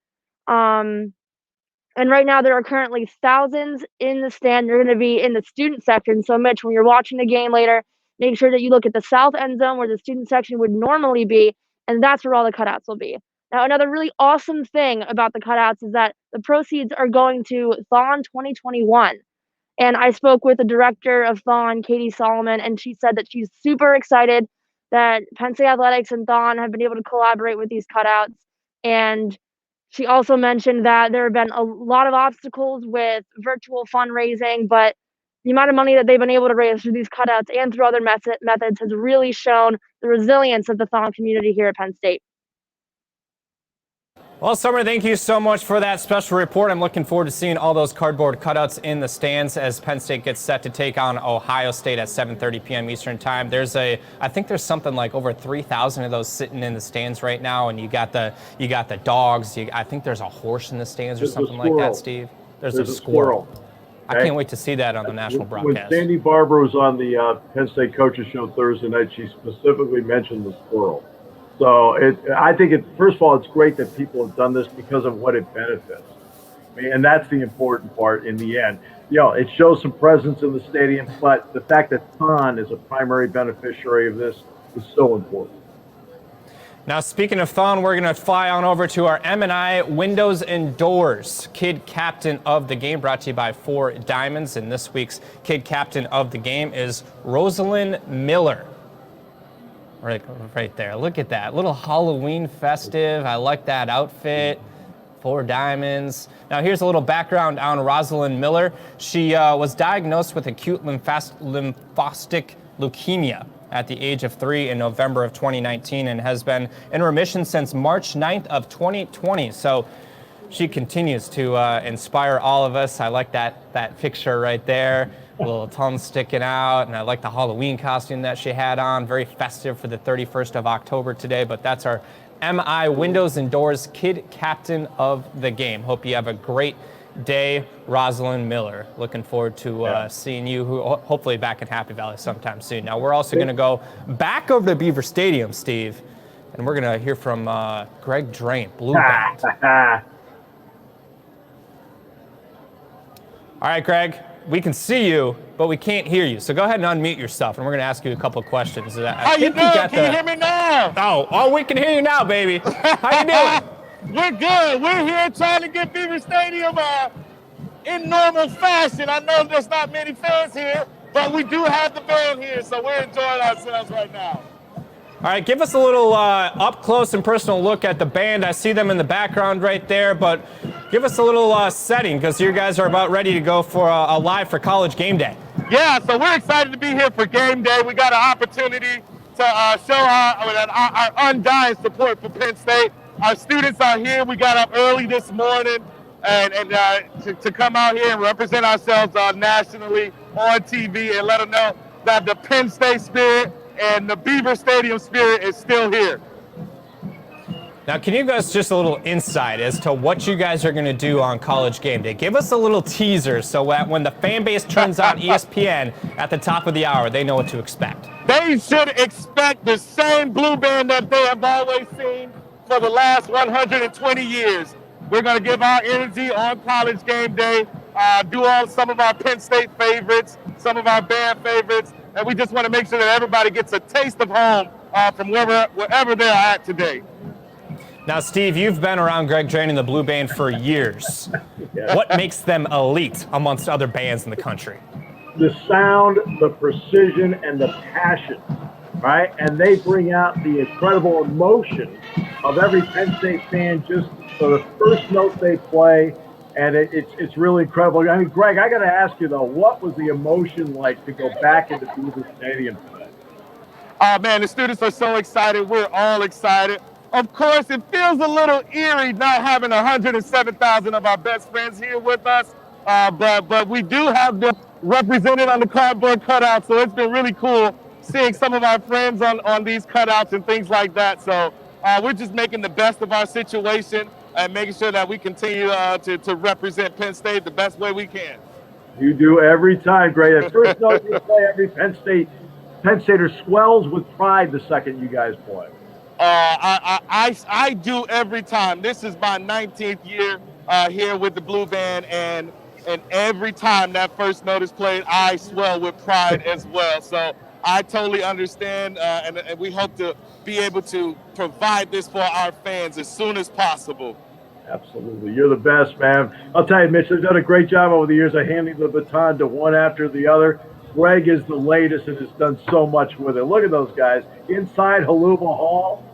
And right now there are currently thousands in the stand. They're going to be in the student section. So Mitch, when you're watching the game later, make sure that you look at the south end zone where the student section would normally be, and that's where all the cutouts will be. Now, another really awesome thing about the cutouts is that the proceeds are going to Thon 2021. And I spoke with the director of Thon, Katie Solomon, and she said that she's super excited that Penn State Athletics and Thon have been able to collaborate with these cutouts. And she also mentioned that there have been a lot of obstacles with virtual fundraising, but the amount of money that they've been able to raise through these cutouts and through other methods has really shown the resilience of the Thon community here at Penn State. Well, Summer, thank you so much for that special report. I'm looking forward to seeing all those cardboard cutouts in the stands as Penn State gets set to take on Ohio State at 7:30 p.m. Eastern time. I think there's something like over 3,000 of those sitting in the stands right now, and you got the dogs. I think there's a horse in the stands or something like that, Steve. There's a squirrel. I can't wait to see that on the national broadcast. When Sandy Barber was on the Penn State Coaches Show Thursday night, she specifically mentioned the squirrel. So I think first of all, it's great that people have done this because of what it benefits. I mean, and that's the important part in the end. It shows some presence in the stadium, but the fact that Thon is a primary beneficiary of this is so important. Now, speaking of Thon, we're going to fly on over to our M&I Windows and Doors Kid Captain of the Game, brought to you by 4 Diamonds. And this week's Kid Captain of the Game is Rosalind Miller. Right there. Look at that. Little Halloween festive. I like that outfit. 4 Diamonds. Now, here's a little background on Rosalind Miller. She was diagnosed with acute lymphostic leukemia at the age of 3 in November of 2019 and has been in remission since March 9th of 2020. So she continues to inspire all of us. I like that picture right there. A little tongue sticking out, and I like the Halloween costume that she had on. Very festive for the 31st of October today, but that's our MI Windows and Doors Kid Captain of the Game. Hope you have a great day, Rosalind Miller. Looking forward to seeing you, hopefully back in Happy Valley sometime soon. Now, we're also going to go back over to Beaver Stadium, Steve, and we're going to hear from Greg Drain, Blue Band. All right, Greg. We can see you, but we can't hear you. So go ahead and unmute yourself, and we're going to ask you a couple of questions. How you doing? Can you hear me now? Oh, we can hear you now, baby. How you doing? We're good. We're here trying to get Beaver Stadium in normal fashion. I know there's not many fans here, but we do have the band here, so we're enjoying ourselves right now. All right, give us a little up-close and personal look at the band. I see them in the background right there, but give us a little setting, because you guys are about ready to go for a live for College Game Day. Yeah, so we're excited to be here for Game Day. We got an opportunity to show our undying support for Penn State. Our students are here. We got up early this morning and to come out here and represent ourselves nationally on TV and let them know that the Penn State spirit and the Beaver Stadium spirit is still here. Now, can you give us just a little insight as to what you guys are going to do on College Game Day? Give us a little teaser so that when the fan base turns on ESPN at the top of the hour, they know what to expect. They should expect the same blue band that they have always seen for the last 120 years. We're going to give our energy on College Game Day, do some of our Penn State favorites, some of our band favorites, and we just want to make sure that everybody gets a taste of home from wherever they're at today. Now, Steve, you've been around Greg Drain and the Blue Band for years. What makes them elite amongst other bands in the country? the sound, the precision, and the passion, right? And they bring out the incredible emotion of every Penn State fan just for the first note they play, and it's really incredible. I mean, Greg, I got to ask you though, what was the emotion like to go back into Beaver Stadium today? Oh man, the students are so excited. We're all excited. Of course, it feels a little eerie not having 107,000 of our best friends here with us, but we do have them represented on the cardboard cutout, so it's been really cool seeing some of our friends on these cutouts and things like that. So we're just making the best of our situation and making sure that we continue to represent Penn State the best way we can. You do every time, Greg. At first note you play, every Penn Stater swells with pride the second you guys play. I do every time. This is my 19th year here with the Blue Band, and every time that first note is played, I swell with pride as well. So I totally understand, and we hope to be able to provide this for our fans as soon as possible. Absolutely. You're the best, man. I'll tell you, Mitch, they've done a great job over the years of handing the baton to one after the other. Greg is the latest and has done so much with it. Look at those guys inside Haluva Hall,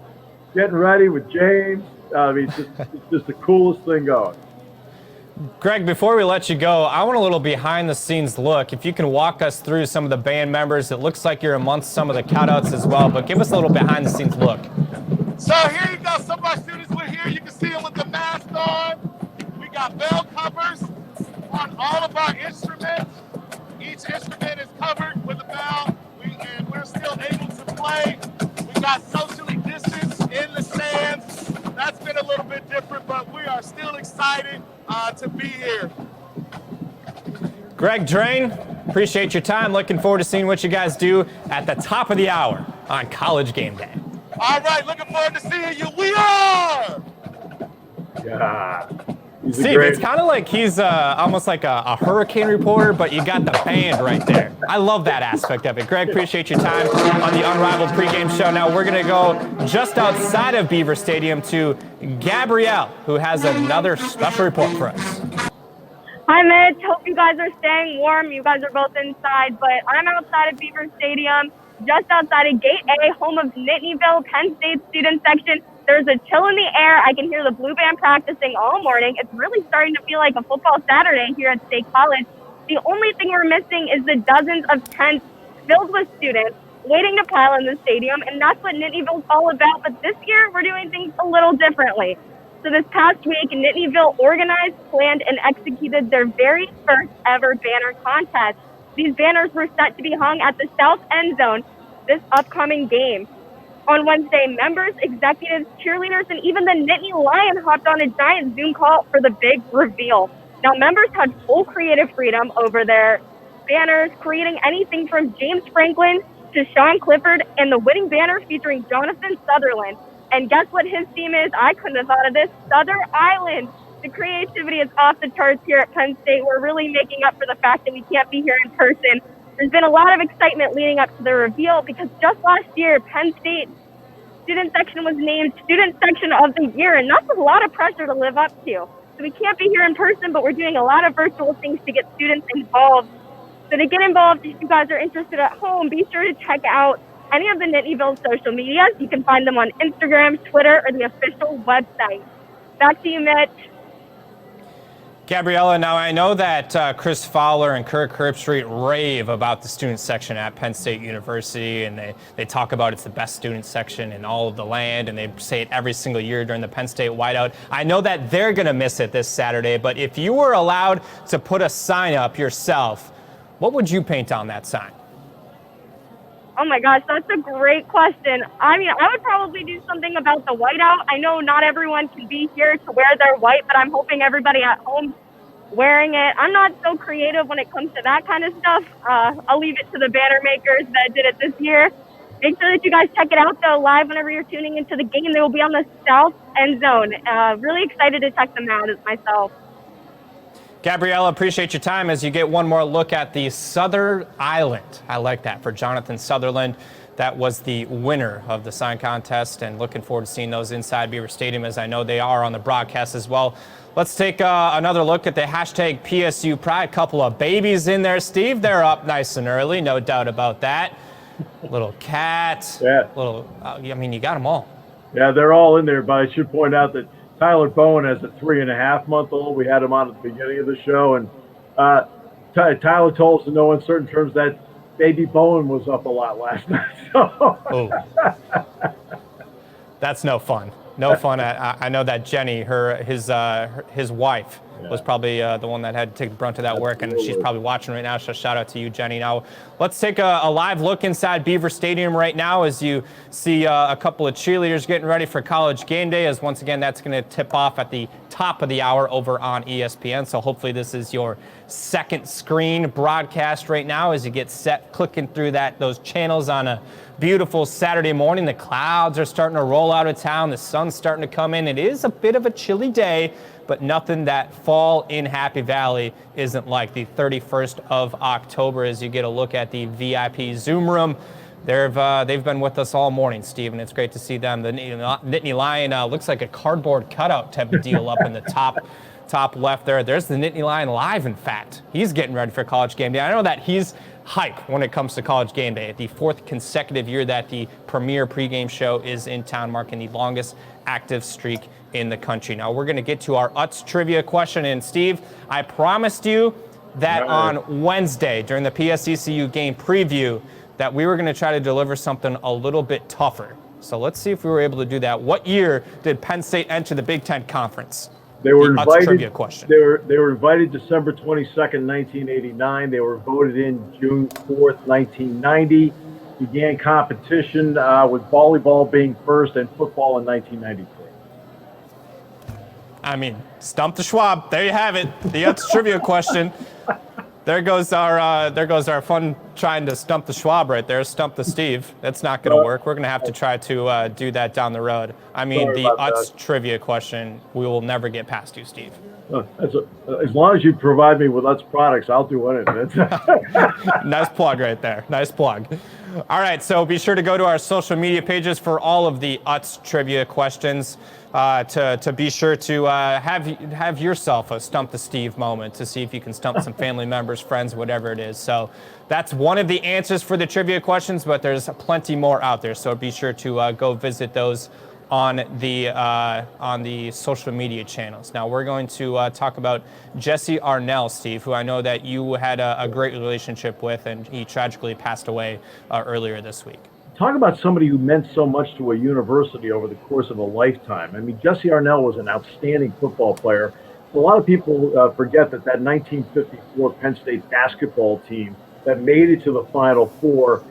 getting ready with James. I mean, it's just the coolest thing going. Greg, before we let you go, I want a little behind-the-scenes look. If you can walk us through some of the band members, it looks like you're amongst some of the cutouts as well, but give us a little behind-the-scenes look. So here you go. Some of our students were here. You can see them with the mask on. We got bell covers on all of our instruments. Each instrument is covered with a bell, and we're still able to play. We got socially distanced in the stands. That's been a little bit different, but we are still excited to be here. Greg Drain, appreciate your time. Looking forward to seeing what you guys do at the top of the hour on College Game Day. All right, looking forward to seeing you. We are! Yeah. Steve, it's kind of like he's almost like a hurricane reporter, but you got the band right there. I love that aspect of it. Greg, appreciate your time on the Unrivaled Pregame Show. Now we're going to go just outside of Beaver Stadium to Gabrielle, who has another special report for us. Hi, Mitch. Hope you guys are staying warm. You guys are both inside, but I'm outside of Beaver Stadium, just outside of Gate A, home of Nittanyville, Penn State student section. There's a chill in the air. I can hear the Blue Band practicing all morning. It's really starting to feel like a football Saturday here at State College. The only thing we're missing is the dozens of tents filled with students waiting to pile in the stadium, and that's what Nittanyville's all about. But this year, we're doing things a little differently. So this past week, Nittanyville organized, planned, and executed their very first ever banner contest. These banners were set to be hung at the south end zone this upcoming game. On Wednesday, members, executives, cheerleaders, and even the Nittany Lion hopped on a giant Zoom call for the big reveal. Now, members had full creative freedom over their banners, creating anything from James Franklin to Sean Clifford, and the winning banner featuring Jonathan Sutherland. And guess what his theme is? I couldn't have thought of this. Southern Island. The creativity is off the charts here at Penn State. We're really making up for the fact that we can't be here in person. There's been a lot of excitement leading up to the reveal because just last year, Penn State student section was named Student Section of the Year, and that's a lot of pressure to live up to. So we can't be here in person, but we're doing a lot of virtual things to get students involved. So to get involved, if you guys are interested at home, be sure to check out any of the Nittanyville social medias. You can find them on Instagram, Twitter, or the official website. Back to you, Mitch. Gabriella, now I know that Chris Fowler and Kirk Herbstreit rave about the student section at Penn State University, and they talk about it's the best student section in all of the land, and they say it every single year during the Penn State whiteout. I know that they're going to miss it this Saturday, but if you were allowed to put a sign up yourself, what would you paint on that sign? Oh my gosh, that's a great question. I mean, I would probably do something about the whiteout. I know not everyone can be here to wear their white, but I'm hoping everybody at home wearing it. I'm not so creative when it comes to that kind of stuff. I'll leave it to the banner makers that did it this year. Make sure that you guys check it out, though, live whenever you're tuning into the game. They will be on the south end zone. Really excited to check them out as myself. Gabriella, appreciate your time as you get one more look at the Southern Island. I like that for Jonathan Sutherland. That was the winner of the sign contest, and looking forward to seeing those inside Beaver Stadium, as I know they are on the broadcast as well. Let's take another look at the hashtag PSU Pride. Couple of babies in there, Steve. They're up nice and early, no doubt about that. Little cat, I mean, you got them all. Yeah, they're all in there, but I should point out that Tyler Bowen has a 3.5-month-old. We had him on at the beginning of the show, and Tyler told us in no uncertain terms that baby Bowen was up a lot last night. So. That's no fun. No fun. I know that Jenny, his wife, was probably the one that had to take the brunt of that work, and she's probably watching right now. So shout out to you, Jenny. Now, let's take a live look inside Beaver Stadium right now as you see a couple of cheerleaders getting ready for College Game Day, as once again that's going to tip off at the top of the hour over on ESPN. So hopefully this is your second screen broadcast right now as you get set clicking through those channels on a beautiful Saturday morning. The clouds are starting to roll out of town. The sun's starting to come in. It is a bit of a chilly day, but nothing that fall in Happy Valley isn't like. The 31st of October as you get a look at the VIP Zoom room. They've been with us all morning, Steve, and it's great to see them. The Nittany Lion looks like a cardboard cutout type of deal up in the top left there. There's the Nittany Lion live, in fact. He's getting ready for College Game Day. I know that he's hype when it comes to College Game Day. The 4th consecutive year that the premier pregame show is in town, marking the longest active streak in the country. Now, we're going to get to our Utz Trivia Question. And, Steve, I promised you that on Wednesday during the PSECU game preview that we were going to try to deliver something a little bit tougher. So let's see if we were able to do that. What year did Penn State enter the Big Ten Conference? They were invited. Trivia question. They were invited December 22nd, 1989. They were voted in June 4th, 1990. Began competition with volleyball being first and football in 1993. I mean, stump the Schwab. There you have it. The Utz Trivia Question. There goes our fun trying to stump the Schwab right there. Stump the Steve. That's not going to work. We're going to have to try to do that down the road. I mean, the Utz Trivia Question, we will never get past you, Steve. As long as you provide me with Utz products, I'll do anything. Nice plug right there. Nice plug. All right, so be sure to go to our social media pages for all of the Utz Trivia Questions. To be sure to have yourself a Stump the Steve moment to see if you can stump some family members, friends, whatever it is. So that's one of the answers for the trivia questions, but there's plenty more out there. So be sure to go visit those on the social media channels. Now we're going to talk about Jesse Arnell, Steve, who I know that you had a great relationship with, and he tragically passed away earlier this week. Talk about somebody who meant so much to a university over the course of a lifetime. I mean, Jesse Arnell was an outstanding football player. A lot of people forget that 1954 Penn State basketball team that made it to the Final Four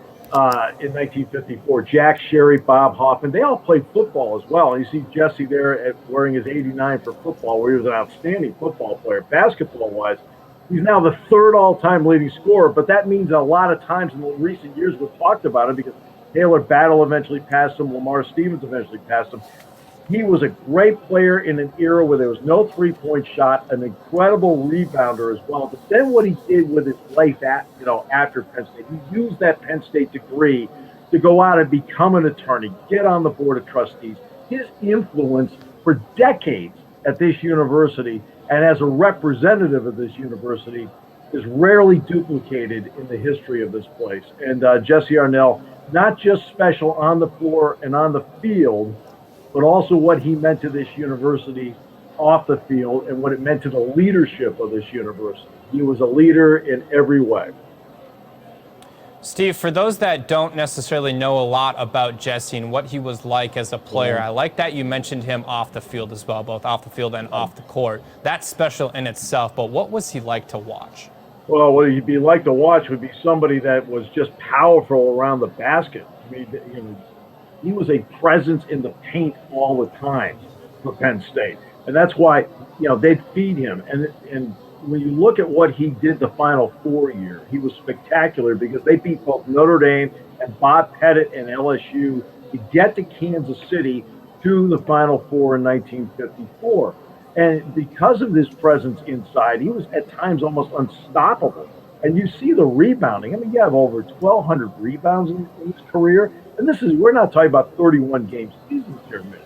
in 1954, Jack Sherry, Bob Hoffman, they all played football as well. And you see Jesse there wearing his 89 for football, where he was an outstanding football player. Basketball-wise, he's now the 3rd all-time leading scorer, but that means a lot of times in the recent years we've talked about him because Taylor Battle eventually passed him. Lamar Stevens eventually passed him. He was a great player in an era where there was no three-point shot, an incredible rebounder as well. But then what he did with his life after Penn State, he used that Penn State degree to go out and become an attorney, get on the board of trustees. His influence for decades at this university and as a representative of this university is rarely duplicated in the history of this place. And Jesse Arnell, not just special on the floor and on the field, but also what he meant to this university off the field and what it meant to the leadership of this university. He was a leader in every way. Steve, for those that don't necessarily know a lot about Jesse and what he was like as a player, I like that you mentioned him off the field as well, both off the field and off the court. That's special in itself, but what was he like to watch? Well, what he'd be like to watch would be somebody that was just powerful around the basket. I mean, he was a presence in the paint all the time for Penn State. And that's why, they'd feed him. And when you look at what he did the Final Four year, he was spectacular because they beat both Notre Dame and Bob Pettit and LSU to get to Kansas City to the Final Four in 1954. And because of his presence inside, he was at times almost unstoppable. And you see the rebounding. I mean, you have over 1,200 rebounds in his career. And we're not talking about 31 game seasons here, Mitch.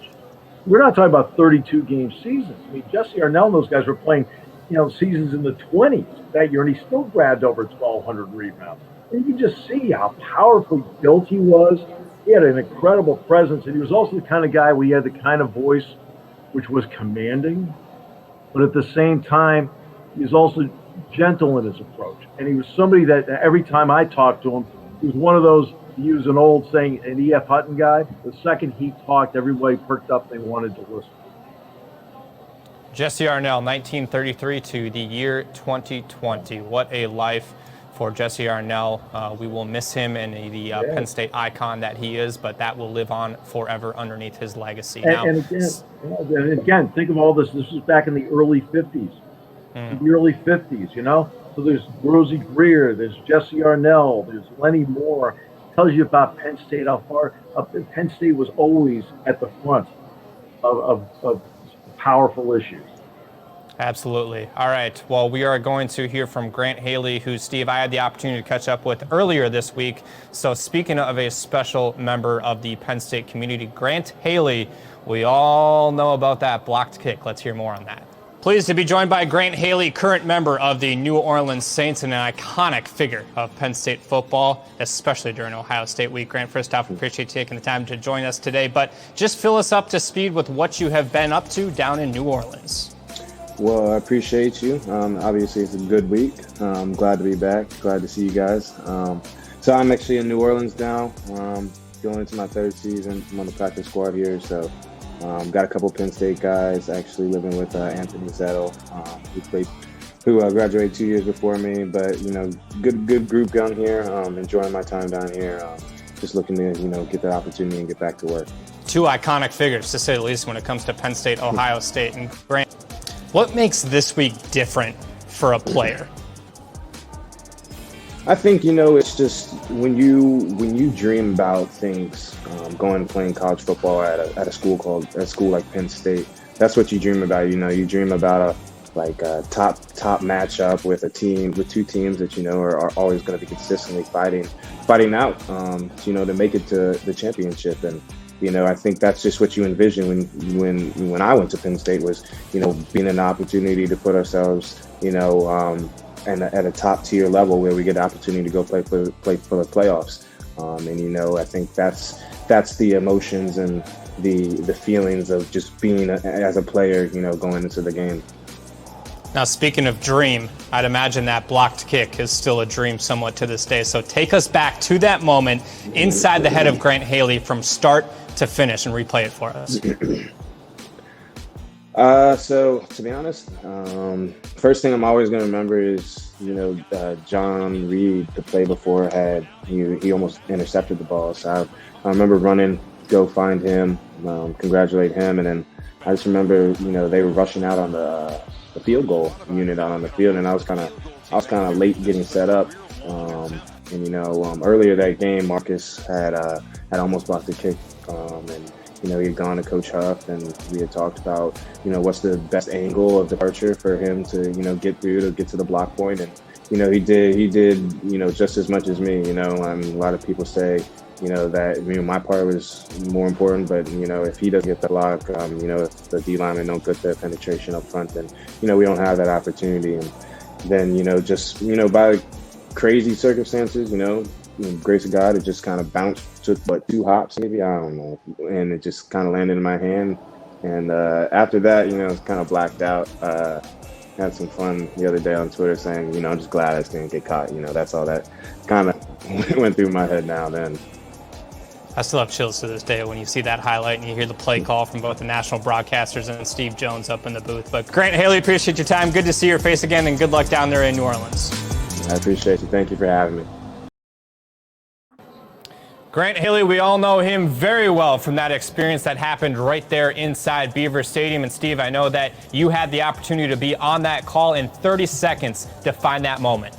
We're not talking about 32 game seasons. I mean, Jesse Arnell and those guys were playing, seasons in the 20s that year, and he still grabbed over 1,200 rebounds. And you can just see how powerfully built he was. He had an incredible presence, and he was also the kind of guy where he had the kind of voice which was commanding, but at the same time, he was also gentle in his approach. And he was somebody that every time I talked to him, he was one of those, to use an old saying, an E.F. Hutton guy. The second he talked, everybody perked up, they wanted to listen. Jesse Arnell, 1933 to the year 2020. What a life for Jesse Arnell. We will miss him and the Penn State icon that he is, but that will live on forever underneath his legacy. And again, think of all this. This was back in the early 50s. The early 50s, So there's Rosie Greer, there's Jesse Arnell, there's Lenny Moore. Tells you about Penn State, how far Penn State was always at the front of powerful issues. Absolutely. All right. Well, we are going to hear from Grant Haley, who, Steve, I had the opportunity to catch up with earlier this week. So speaking of a special member of the Penn State community, Grant Haley, we all know about that blocked kick. Let's hear more on that. Pleased to be joined by Grant Haley, current member of the New Orleans Saints and an iconic figure of Penn State football, especially during Ohio State week. Grant, first off, appreciate you taking the time to join us today, but just fill us up to speed with what you have been up to down in New Orleans. Well, I appreciate you. Obviously, it's a good week. I'm glad to be back. Glad to see you guys. So I'm actually in New Orleans now, going into my third season. I'm on the practice squad here, so got a couple Penn State guys actually living with Anthony Zettel, who graduated 2 years before me. But good group down here. Enjoying my time down here. Just looking to get that opportunity and get back to work. Two iconic figures, to say the least, when it comes to Penn State-Ohio State. And Grant, what makes this week different for a player? I think it's just when you dream about things, going and playing college football at a school like Penn State. That's what you dream about. You dream about a top matchup with two teams that are always going to be consistently fighting out to make it to the championship. And I think that's just what you envision when I went to Penn State was being an opportunity to put ourselves and at a top tier level where we get the opportunity to go play for the playoffs. I think that's the emotions and the feelings of just being as a player, going into the game. Now, speaking of dream, I'd imagine that blocked kick is still a dream somewhat to this day. So take us back to that moment inside the head of Grant Haley from start to finish and replay it for us. So to be honest, first thing I'm always going to remember is, John Reed, the play before he almost intercepted the ball. So I remember running, go find him, congratulate him. And then I just remember, they were rushing out on the field goal unit out on the field. And I was kind of late getting set up. Earlier that game, Marcus had almost blocked the kick. And he had gone to Coach Huff, and we had talked about, what's the best angle of departure for him to, get through to get to the block point. And, he did, just as much as me. A lot of people say, that, my part was more important, but, if he doesn't get the block, if the D linemen don't get the penetration up front, then, we don't have that opportunity. And then, just, by crazy circumstances, grace of God, it just kind of bounced, took 2 hops maybe, I don't know, and it just kind of landed in my hand. And after that, it's kind of blacked out. Had some fun the other day on Twitter saying, I'm just glad I didn't get caught. That's all that kind of went through my head now then. I still have chills to this day when you see that highlight and you hear the play call from both the national broadcasters and Steve Jones up in the booth. But Grant Haley, appreciate your time. Good to see your face again, and good luck down there in New Orleans. I appreciate you. Thank you for having me. Grant Haley, we all know him very well from that experience that happened right there inside Beaver Stadium. And Steve, I know that you had the opportunity to be on that call in 30 seconds to find that moment.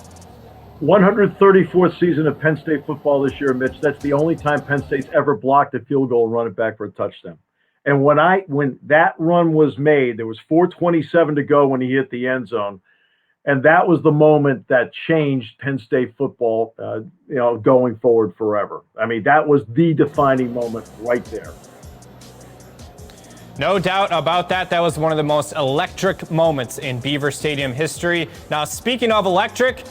134th season of Penn State football this year, Mitch. That's the only time Penn State's ever blocked a field goal and run it back for a touchdown. And when that run was made, there was 4:27 to go when he hit the end zone. And that was the moment that changed Penn State football, going forward forever. I mean, that was the defining moment right there. No doubt about that. That was one of the most electric moments in Beaver Stadium history. Now, speaking of electric,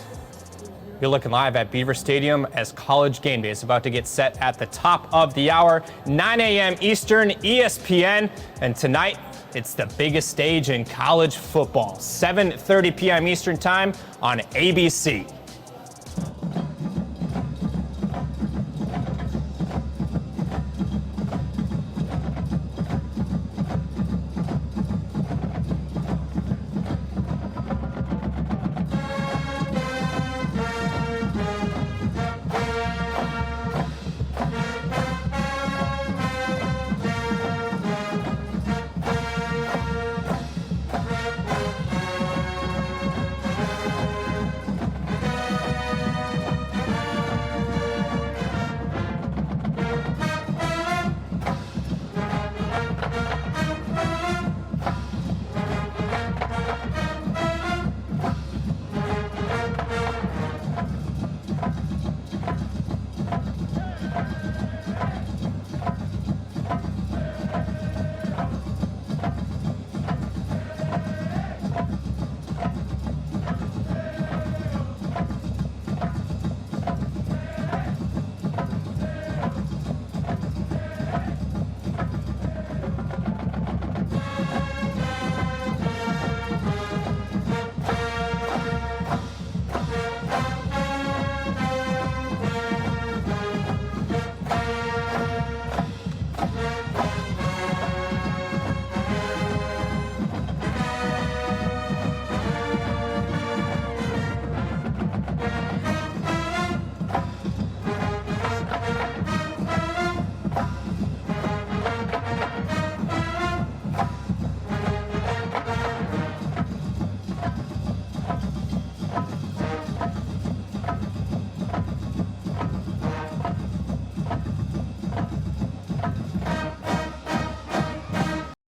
you're looking live at Beaver Stadium as College Game Day is about to get set at the top of the hour, 9 a.m. Eastern, ESPN. And tonight, it's the biggest stage in college football, 7:30 p.m. Eastern time on ABC.